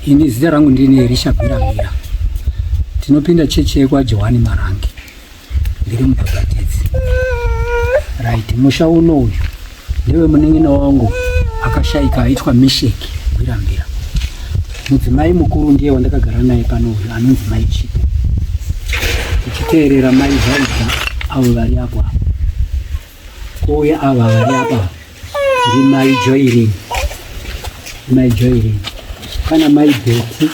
ini zita rangu ndini Elisha Bwiramira. Tinopinda chechi yekwa Johani Marangi. Ndiri mubhabhatidzi. Right, musha unoyu ndewe munengena wangu akashaika aitwa Mesheki Bwiramira. Mudzimai mukuru ndiye wandakagara naye pano uyu anonzi Mai Chipo. Tichiteerera mai Vaida avo vari apo. Kouya ava vari apa ndi Mai Joyrin. Mai Joyrin. Kana Mai Beti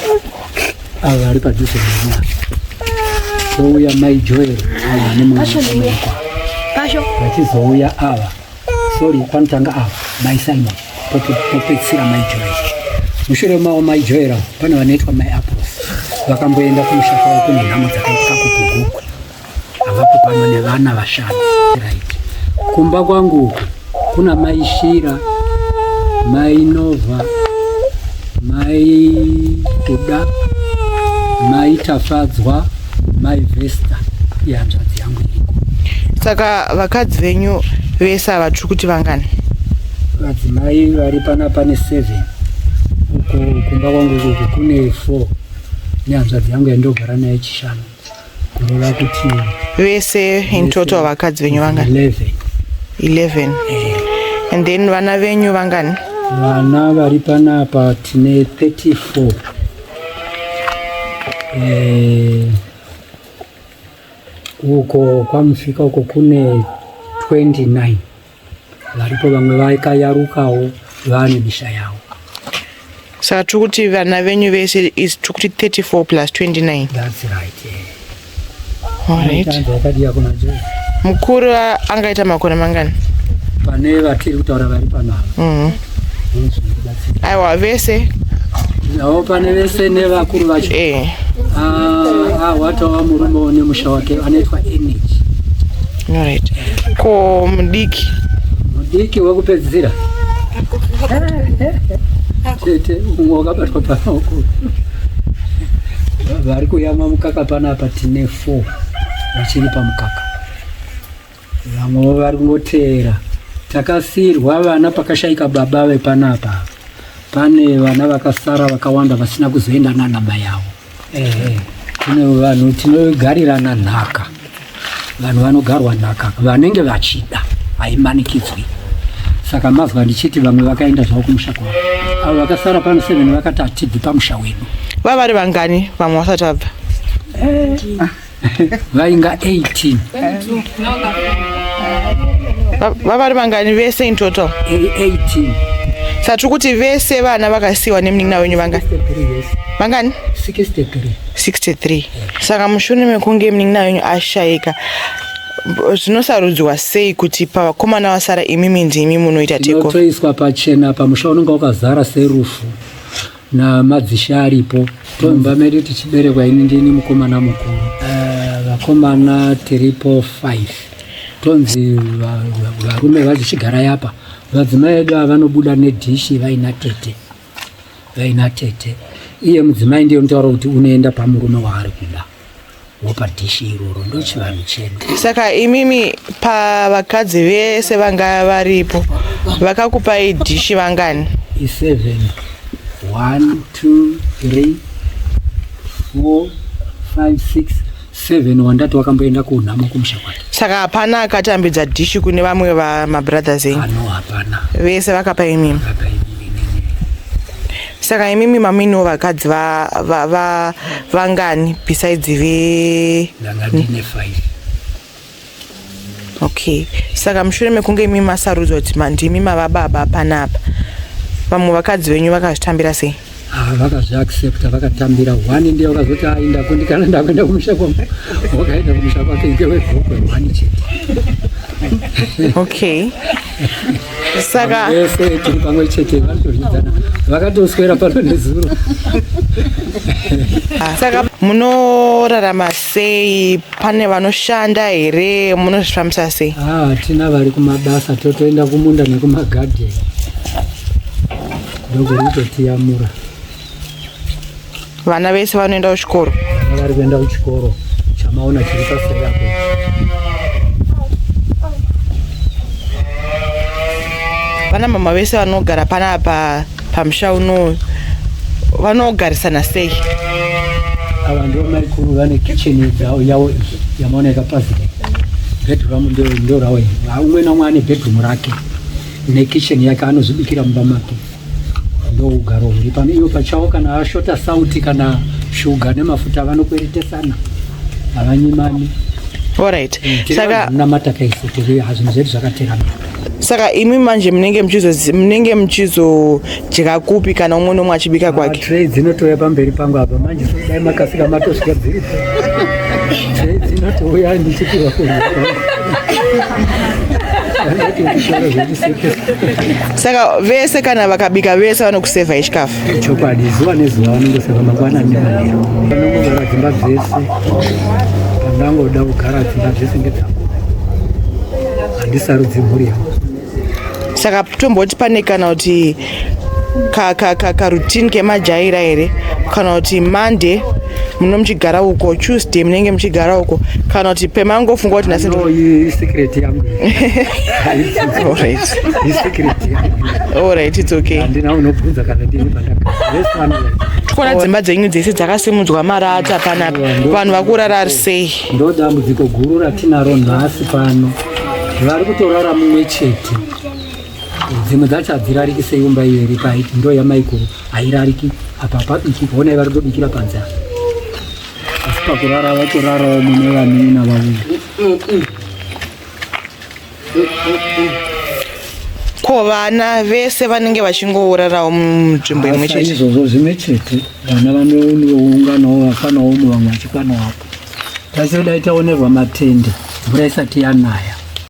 ava vari padhuze nemwana. Kouya Mai Joel ava ane mwana. Vachizouya ava. Sorry, panotanga ava. Mai Simon. Popedzisira Mai Joel. Mushure mavo Mai Joel pane vanoitwa Mai Apros. Vakamboenda kumusha kwavo kune nhamo dzakaitika kuGuguku. Avapo pano nevana vashanu. Right. Kumba kwangu uku kuna Mai Shira, Mai Nova, Mai Kuda, Mai Tafadzwa, Mai Vesta. Yanzvadzi yangu iriko. Saka vakadzi venyu vese ava tiri kuti vangani? Madzimai vari pana pane 7. Uko kumba kwangu uku kune 4. Nehanzvadzi yangu yandogara naye chishanu. Kureva kuti vese in total vakadzi venyu vangani? 11. And then vana venyu vangani? Vana vari panapa tine 34. Uko kwamusvika uko kune 29. Varipo vamwe vakayarukawo vane misha yavo. Saka tiri kuti vana venyu vese is tiri kuti 34 plus 29. That's right. Alright. Mukuru angaita makore mangani? Pane vatiri kutaura vari panapa. Aiwa vese? Navo pane vese nevakuru vacho. Watova murume nemusha wake anoitwa Energy. Alright. Ko mudiki? Mudiki wekupedzisira. Tete umwe wakabatwa pamaoko. Vari kuyama mukaka panapa tine 4 vachiri pamukaka. Vamwe vari kungoteera. Takasirwa vana pakashaika baba vepanapa. Pane vana vakasara vakawanda vasina kuzoenda nana mai avo. Kune vanhu tinogarirana nhaka. Vanhu vanogarwa nhaka vanenge vachida haimanikidzwi. Saka mazwa ndichiti vamwe vakaenda zvavo kumusha kwavo. Avo vakasara pano 7 vakati hatibvi pamusha wedu. Vava vari vangani vamwe vasati vabva? Vainga 18. Vava vari vangani vese in total? 18. Saka tiri kuti vese vana vakasiyiwa nemunin'ina wenyu vangani? Vangani? 63. Saka mushure mekunge munin'ina wenyu ashaika, zvinosarudzwa sei kuti pavakomana vasara imimi ndimi munoita takeover? Toiswa pachena pamusha unenge wakazara serufu namadzishe aripo. Tomba medu tichiberekwa ini ndini mukomana mukuru. Vakomana tiripo 5. Tonzi varume vachichigara yapa. Vadzimai edu vanobuda nedhishi vaina tete. Iye mudzimai ndiye unotaura kuti unoenda pamurume waari kuda. Wopa dhishi iroro ndochivanhu chedu. Saka imimi pavakadzi vese vanga varipo vakakupai dhishi vangani? 7. 1, 2, 3, 4, 5, 6, 7 wandati wakamboenda kunhama kumusha kwake. Saka hapana akatambidza dhishi kune vamwe vamabrothers enyu? Hapana. Vese vakapa imimi? Saka imimi maminiwo vakadzi vangani besides Ndanga ndine 5. Okay. Saka mushure mekunge imimi masarudzwa kuti mandimi mavababa panapa, vamwe vakadzi venyu vakazvitambira sei? Vakazviaccepta, vakatambira. 1 ndiye wakazoti aenda kundikana ndakuenda kumusha kwangu. Wakaenda kumusha kwake ngewegokwe 1 chete. Okay. Saka vese tiri pamwe chete vanotozvidzana. Vakatoswera pano nezuro. Saka munorarama sei? Pane vanoshanda here? Munozvifambisa sei? Tina vari kumabasa, totoenda kumunda nekumagadheni. Ndokutotiyamura. Vana vese vanoenda kuchikoro? Vana vari kuenda kuchikoro. Chamaona chiri paseri apo. Vana mama vese vanogara panapa pamusha uno vanogarisana sei? Ava ndio maikuru vane kitchen yavo yamaoneka pasi. Bedroom ndio rawo. Umwe naumwe ane bedroom rake ne kitchen yake anozobikira mumba make. Ndio ugaro uri pane iyo pachawo kana ashota sauti kana sugar nemafuta vanokweretesana. Avanyimani. Alright. Saka namata kaisi tiri hazvinhu zvedu zvakatera. Saka imi manje munenge muchizojeka kupi kana umwe nomwe achibika kwake? Tray dzinotouya pamberi pangu apa manje dai makasika matosvika dziripo. Tray dzinotouya ndichipirwa kurya. Saka vese kana vakabika vese vanokusevha ichikafu? Chokwadi zuva nezuva vanongosevha mangwanani nemanheru. Vanongogara dzimba dzese. Ndangoda kugara dzimba dzese ngedzangu. Handisarudzi mhuri yangu. Saka tomboti pane kana kuti karutini kemajaira here, kana kuti Monday muno muchigara uko, Tuesday munenge muchigara uko, kana kuti pemangofunga kuti nhasi secret yangu. Alright. Secret yangu. Alright, it's okay. Handina unobvunza kana ndini pandaka. Tikona dzimba dzenyu dzese dzakasimudzwa marata panapa, vanhu vakurara sei? Ndo dambudziko guru ratinaro nhasi pano. Vari kutorara mumwe chete. Dzimwe dzacho hadzirariki seimba iyo iri paiti ndo yamaikuru hairariki apa pabiki kuona vari kutobikira panzara. Asi pakurara vatorarawo mune vanina vavo. Ko vana vese vanenge vachingorarawo munzvimbo imwe chete? Izvozvo zvimwe chete. Vana vanounganawo vafanawo vamwe vachikwana wapo. Tachidai taonerwa matende mvura isati yanaya.